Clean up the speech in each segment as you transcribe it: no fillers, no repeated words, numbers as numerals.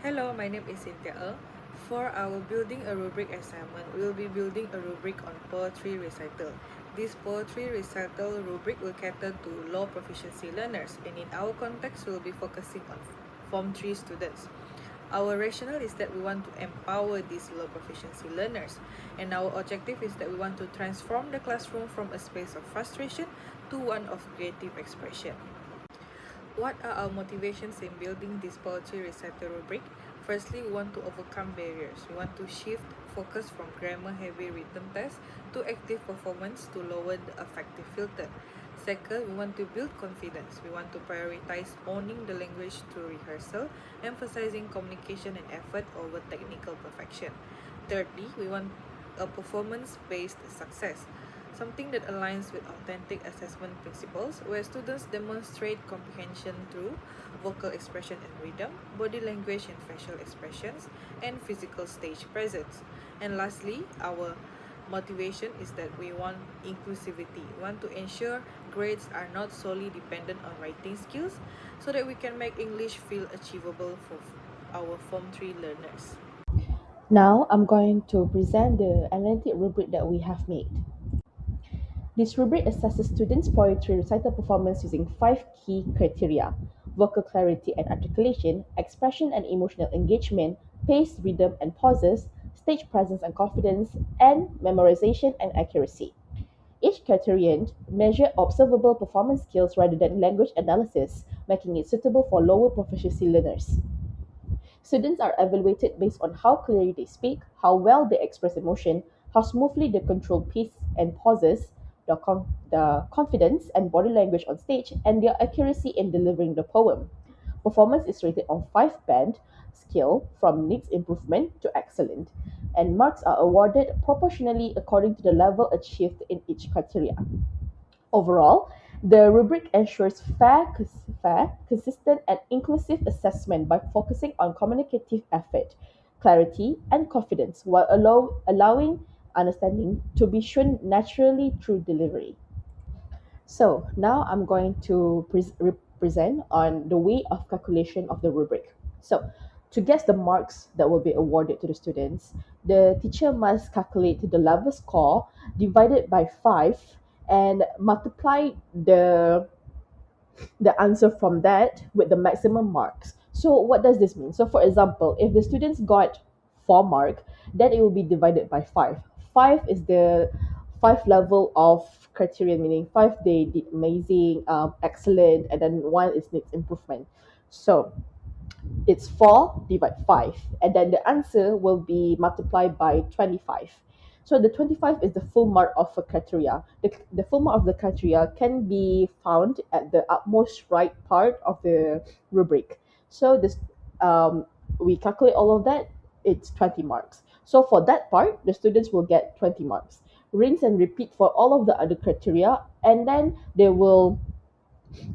Hello, my name is Cynthia E. For our building a rubric assignment, we will be building a rubric on poetry recital. This poetry recital rubric will cater to low proficiency learners, and in our context, we will be focusing on Form 3 students. Our rationale is that we want to empower these low proficiency learners, and our objective is that we want to transform the classroom from a space of frustration to one of creative expression. What are our motivations in building this poetry recital rubric? Firstly, we want to overcome barriers. We want to shift focus from grammar-heavy written tests to active performance to lower the affective filter. Second, we want to build confidence. We want to prioritize owning the language through rehearsal, emphasizing communication and effort over technical perfection. Thirdly, we want a performance-based success, something that aligns with authentic assessment principles, where students demonstrate comprehension through vocal expression and rhythm, body language and facial expressions, and physical stage presence. And lastly, our motivation is that we want inclusivity. We want to ensure grades are not solely dependent on writing skills so that we can make English feel achievable for our Form 3 learners. Now I'm going to present the analytic rubric that we have made. This rubric assesses students' poetry recital performance using five key criteria: vocal clarity and articulation, expression and emotional engagement, pace, rhythm and pauses, stage presence and confidence, and memorization and accuracy. Each criterion measures observable performance skills rather than language analysis, making it suitable for lower proficiency learners. Students are evaluated based on how clearly they speak, how well they express emotion, how smoothly they control pace and pauses, the confidence and body language on stage, and their accuracy in delivering the poem. Performance is rated on 5 band scale from needs improvement to excellent, and marks are awarded proportionally according to the level achieved in each criteria. Overall, the rubric ensures fair, consistent, and inclusive assessment by focusing on communicative effort, clarity, and confidence while allowing understanding to be shown naturally through delivery. So now I'm going to present on the way of calculation of the rubric. So to get the marks that will be awarded to the students, the teacher must calculate the level score divided by 5 and multiply the answer from that with the maximum marks. So what does this mean? So for example, if the students got 4 mark, then it will be divided by 5. 5 is the 5 level of criteria, meaning 5 they did amazing, excellent, and then 1 is needs improvement. So it's 4 divide 5, and then the answer will be multiplied by 25. So the 25 is the full mark of a criteria. The full mark of the criteria can be found at the utmost right part of the rubric. So this we calculate all of that, it's 20 marks. So for that part, the students will get 20 marks. Rinse and repeat for all of the other criteria, and then they will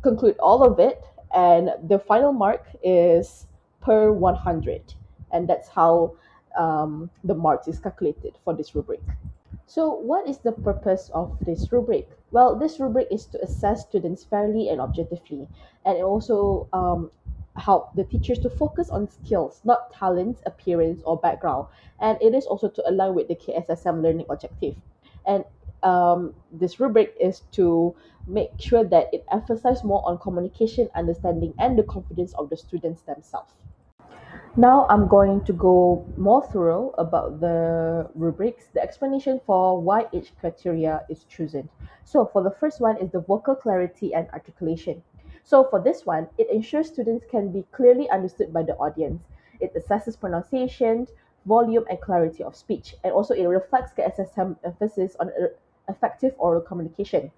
conclude all of it, and the final mark is per 100, and that's how the marks is calculated for this rubric. So what is the purpose of this rubric? Well, this rubric is to assess students fairly and objectively, and it also help the teachers to focus on skills, not talents, appearance, or background. And it is also to align with the KSSM learning objective. And this rubric is to make sure that it emphasizes more on communication, understanding, and the confidence of the students themselves. Now I'm going to go more thorough about the rubrics, the explanation for why each criteria is chosen. So for the first one is the vocal clarity and articulation. So for this one, it ensures students can be clearly understood by the audience. It assesses pronunciation, volume, and clarity of speech, and also it reflects KSSM emphasis on effective oral communication.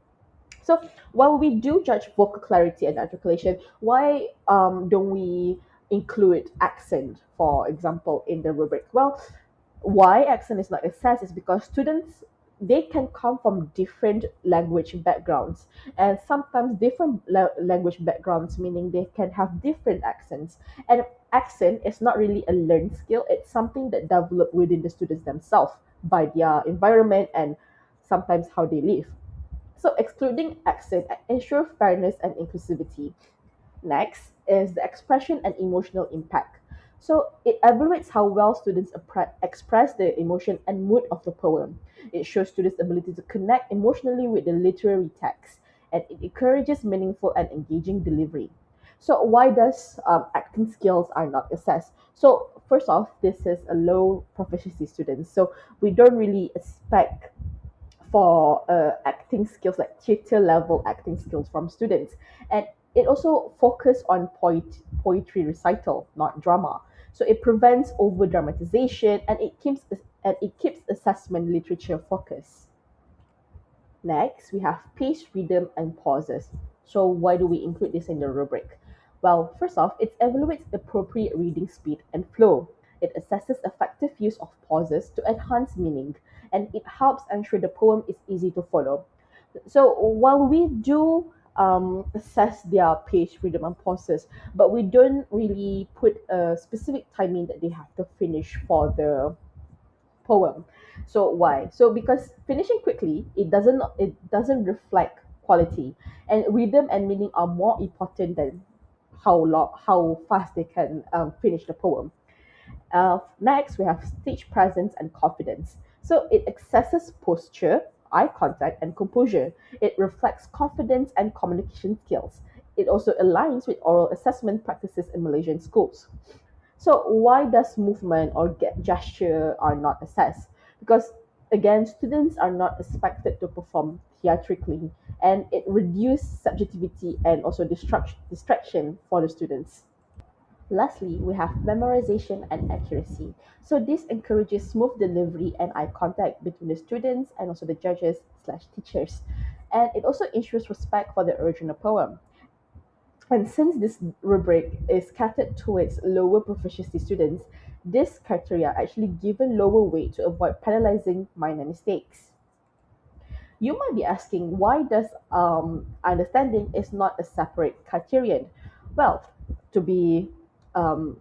So while we do judge vocal clarity and articulation, why don't we include accent, for example, in the rubric? Well, why accent is not assessed is because students, they can come from different language backgrounds, and sometimes different language backgrounds, meaning they can have different accents. And accent is not really a learned skill, it's something that develop within the students themselves by their environment and sometimes how they live. So excluding accent ensure fairness and inclusivity. Next is the expression and emotional impact. So it evaluates how well students express their emotion and mood of the poem. It shows students' ability to connect emotionally with the literary text, and it encourages meaningful and engaging delivery. So why does acting skills are not assessed? So first off, this is a low proficiency student, so we don't really expect for acting skills like theater level acting skills from students, and it also focus on poetry recital, not drama. So it prevents over dramatization, and it keeps assessment literature focus. Next, we have pace, rhythm, and pauses. So why do we include this in the rubric? Well, first off, it evaluates appropriate reading speed and flow. It assesses effective use of pauses to enhance meaning, and it helps ensure the poem is easy to follow. So while we do assess their pace, rhythm, and pauses, but we don't really put a specific timing that they have to finish for the poem. So why? So because finishing quickly, it doesn't reflect quality, and rhythm and meaning are more important than how fast they can finish the poem. Next, we have stage presence and confidence. So it assesses posture, eye contact, and composure. It reflects confidence and communication skills. It also aligns with oral assessment practices in Malaysian schools. So why does movement or gesture are not assessed? Because again, students are not expected to perform theatrically, and it reduces subjectivity and also distraction for the students. Lastly, we have memorization and accuracy. So this encourages smooth delivery and eye contact between the students and also the judges slash teachers. And it also ensures respect for the original poem. And since this rubric is catered towards lower proficiency students, this criteria are actually given lower weight to avoid penalizing minor mistakes. You might be asking, why does understanding is not a separate criterion? Well, to be um,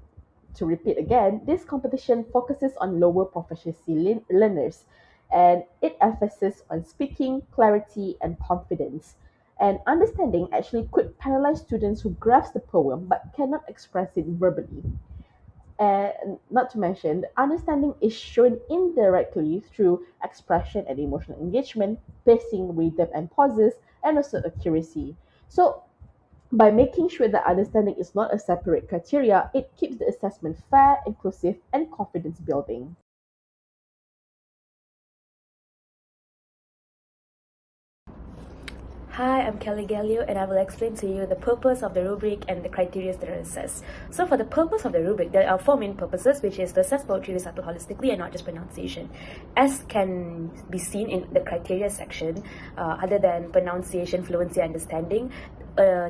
to repeat again, this competition focuses on lower proficiency learners, and it emphasizes on speaking, clarity, and confidence. And understanding actually could penalize students who grasp the poem but cannot express it verbally. And not to mention, understanding is shown indirectly through expression and emotional engagement, pacing, rhythm, and pauses, and also accuracy. So, by making sure that understanding is not a separate criteria, it keeps the assessment fair, inclusive, and confidence building. Hi, I'm Kelly Galio, and I will explain to you the purpose of the rubric and the criteria that are assessed. So for the purpose of the rubric, there are four main purposes, which is to assess poetry recital holistically and not just pronunciation. As can be seen in the criteria section, other than pronunciation, fluency, understanding,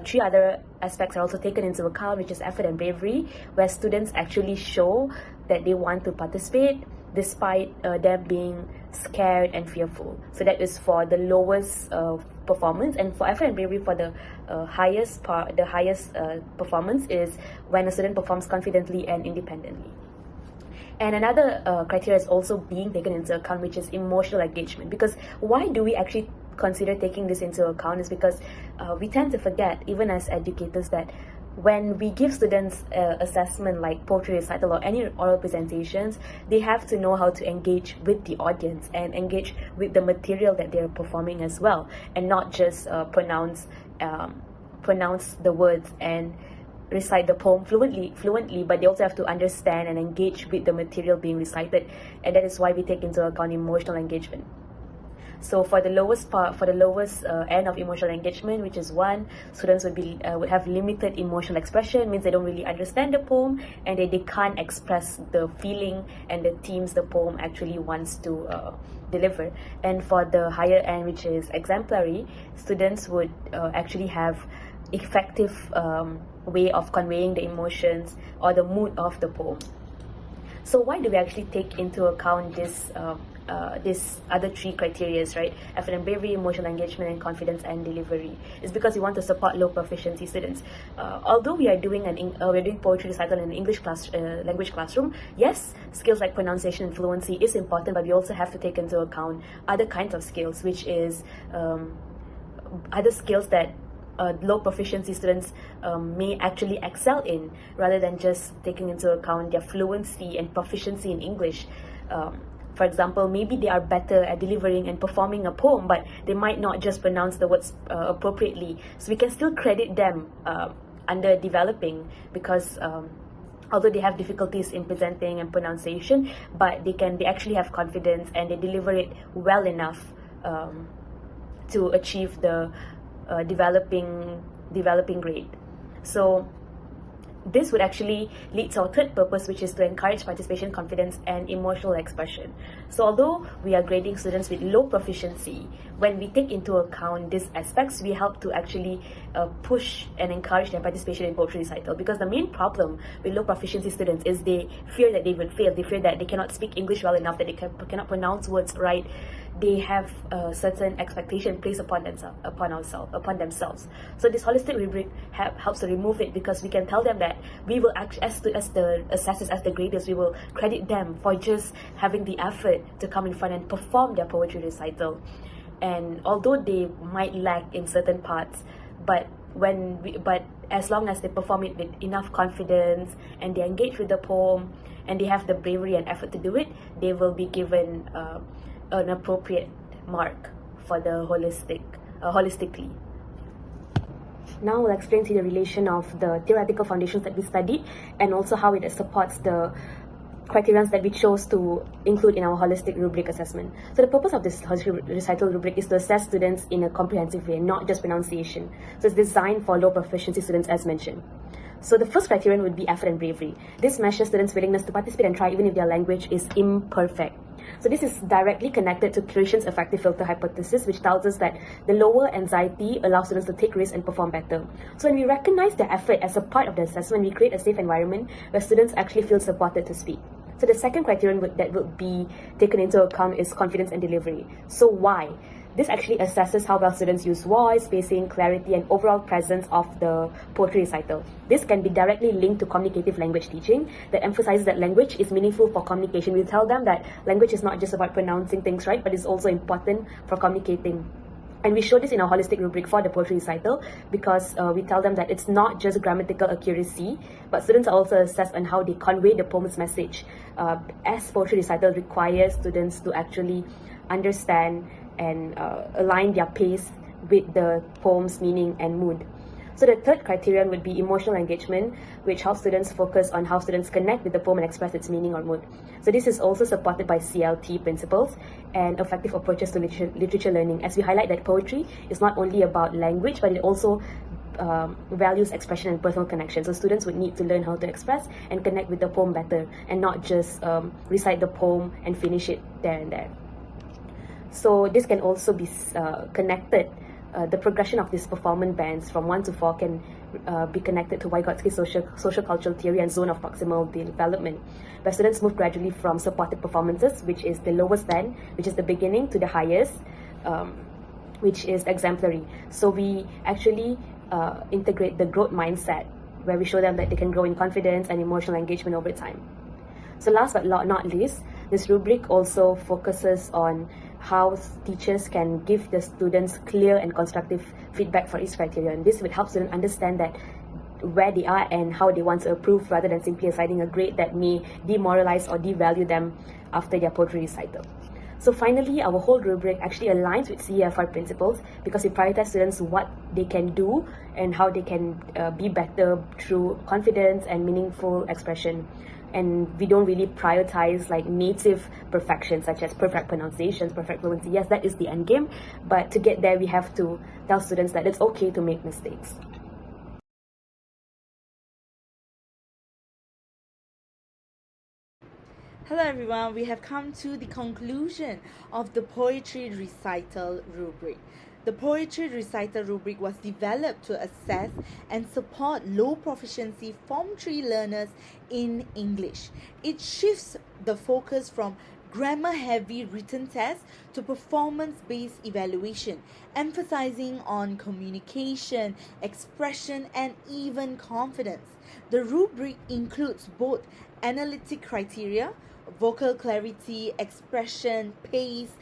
three other aspects are also taken into account, which is effort and bravery, where students actually show that they want to participate despite them being scared and fearful. So that is for the lowest performance, and for effort and bravery for the highest performance is when a student performs confidently and independently. And another criteria is also being taken into account, which is emotional engagement. Because why do we actually consider taking this into account is because we tend to forget, even as educators, that when we give students assessment like poetry recital or any oral presentations, they have to know how to engage with the audience and engage with the material that they're performing as well, and not just pronounce the words and recite the poem fluently, but they also have to understand and engage with the material being recited, and that is why we take into account emotional engagement. So for the lowest end of emotional engagement, which is one, students would have limited emotional expression, means they don't really understand the poem and they can't express the feeling and the themes the poem actually wants to deliver. And for the higher end, which is exemplary, students would actually have effective way of conveying the emotions or the mood of the poem. So why do we actually take into account this other three criteria, right? Effort and bravery, emotional engagement, and confidence and delivery. It's because we want to support low proficiency students. Although we are doing we're doing poetry recital in an English language classroom, yes, skills like pronunciation and fluency is important, but we also have to take into account other kinds of skills, which is other skills that low proficiency students may actually excel in, rather than just taking into account their fluency and proficiency in English. For example, maybe they are better at delivering and performing a poem, but they might not just pronounce the words appropriately. So we can still credit them under developing, because although they have difficulties in presenting and pronunciation, but they actually have confidence and they deliver it well enough to achieve the developing grade. So this would actually lead to our third purpose, which is to encourage participation, confidence, and emotional expression. So although we are grading students with low proficiency, when we take into account these aspects, we help to actually push and encourage their participation in poetry recital. Because the main problem with low proficiency students is they fear that they will fail. They fear that they cannot speak English well enough, that they cannot pronounce words right. They have a certain expectation placed upon themselves. So this holistic rubric helps to remove it, because we can tell them that we will actually, as the assessors, as the graders, we will credit them for just having the effort to come in front and perform their poetry recital. And although they might lack in certain parts, but as long as they perform it with enough confidence and they engage with the poem and they have the bravery and effort to do it, they will be given an appropriate mark for the holistically. Now we'll explain to you the relation of the theoretical foundations that we studied, and also how it supports the criterions that we chose to include in our holistic rubric assessment. So the purpose of this holistic recital rubric is to assess students in a comprehensive way, not just pronunciation. So it's designed for low proficiency students, as mentioned. So the first criterion would be effort and bravery. This measures students' willingness to participate and try even if their language is imperfect. So this is directly connected to Creation's effective filter hypothesis, which tells us that the lower anxiety allows students to take risks and perform better. So when we recognize their effort as a part of the assessment, we create a safe environment where students actually feel supported to speak. So the second criterion that would be taken into account is confidence and delivery. So why? This actually assesses how well students use voice, pacing, clarity, and overall presence of the poetry recital. This can be directly linked to communicative language teaching that emphasizes that language is meaningful for communication. We tell them that language is not just about pronouncing things right, but it's also important for communicating. And we show this in our holistic rubric for the poetry recital, because we tell them that it's not just grammatical accuracy, but students are also assessed on how they convey the poem's message, as poetry recital requires students to actually understand and align their pace with the poem's meaning and mood. So the third criterion would be emotional engagement, which helps students focus on how students connect with the poem and express its meaning or mood. So this is also supported by CLT principles and effective approaches to literature learning, as we highlight that poetry is not only about language, but it also values expression and personal connection. So students would need to learn how to express and connect with the poem better, and not just recite the poem and finish it there and there. So this can also be connected. The progression of these performance bands from 1 to 4 can be connected to Vygotsky's social cultural theory and zone of proximal development, where students move gradually from supported performances, which is the lowest band, which is the beginning, to the highest, which is exemplary. So we actually integrate the growth mindset, where we show them that they can grow in confidence and emotional engagement over time. So last but not least, this rubric also focuses on how teachers can give the students clear and constructive feedback for each criterion. This would help students understand that where they are and how they want to improve, rather than simply assigning a grade that may demoralize or devalue them after their poetry recital. So finally, our whole rubric actually aligns with CEFR principles, because we prioritize students what they can do and how they can be better through confidence and meaningful expression. And we don't really prioritize like native perfection, such as perfect pronunciations, perfect fluency. Yes, that is the end game, but to get there, we have to tell students that it's okay to make mistakes. Hello everyone, we have come to the conclusion of the Poetry Recital Rubric. The Poetry Recital Rubric was developed to assess and support low proficiency Form 3 learners in English. It shifts the focus from grammar-heavy written tests to performance-based evaluation, emphasizing on communication, expression, and even confidence. The rubric includes both analytic criteria, vocal clarity, expression, pace,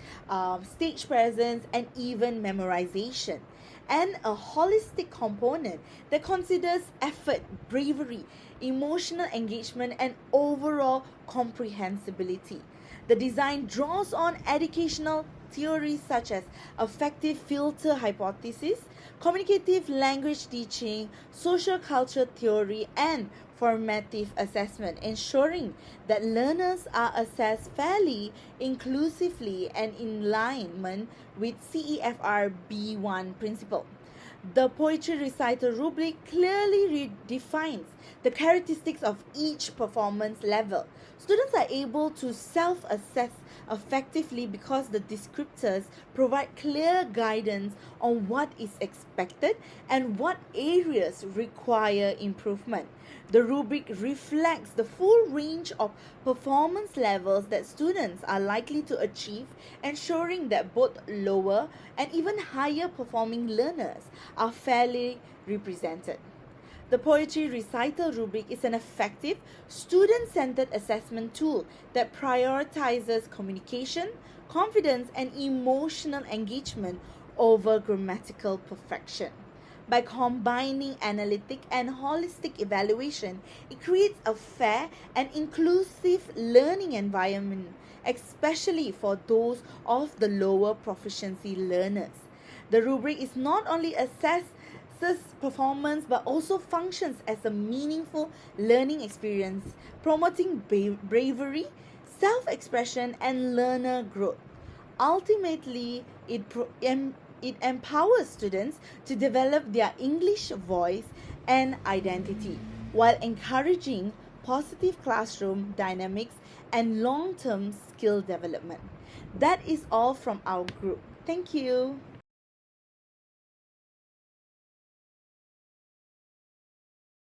stage presence, and even memorization. And a holistic component that considers effort, bravery, emotional engagement, and overall comprehensibility. The design draws on educational theories such as affective filter hypothesis, communicative language teaching, social culture theory, and formative assessment, ensuring that learners are assessed fairly, inclusively, and in alignment with CEFR B1 principle. The poetry recital rubric clearly redefines the characteristics of each performance level. Students are able to self-assess effectively because the descriptors provide clear guidance on what is expected and what areas require improvement. The rubric reflects the full range of performance levels that students are likely to achieve, ensuring that both lower and even higher performing learners are fairly represented. The poetry recital rubric is an effective, student-centered assessment tool that prioritizes communication, confidence, and emotional engagement over grammatical perfection. By combining analytic and holistic evaluation, it creates a fair and inclusive learning environment, especially for those of the lower proficiency learners. The rubric is not only assesses performance but also functions as a meaningful learning experience, promoting bravery, self-expression, and learner growth. Ultimately, it empowers students to develop their English voice and identity while encouraging positive classroom dynamics and long-term skill development. That is all from our group. Thank you.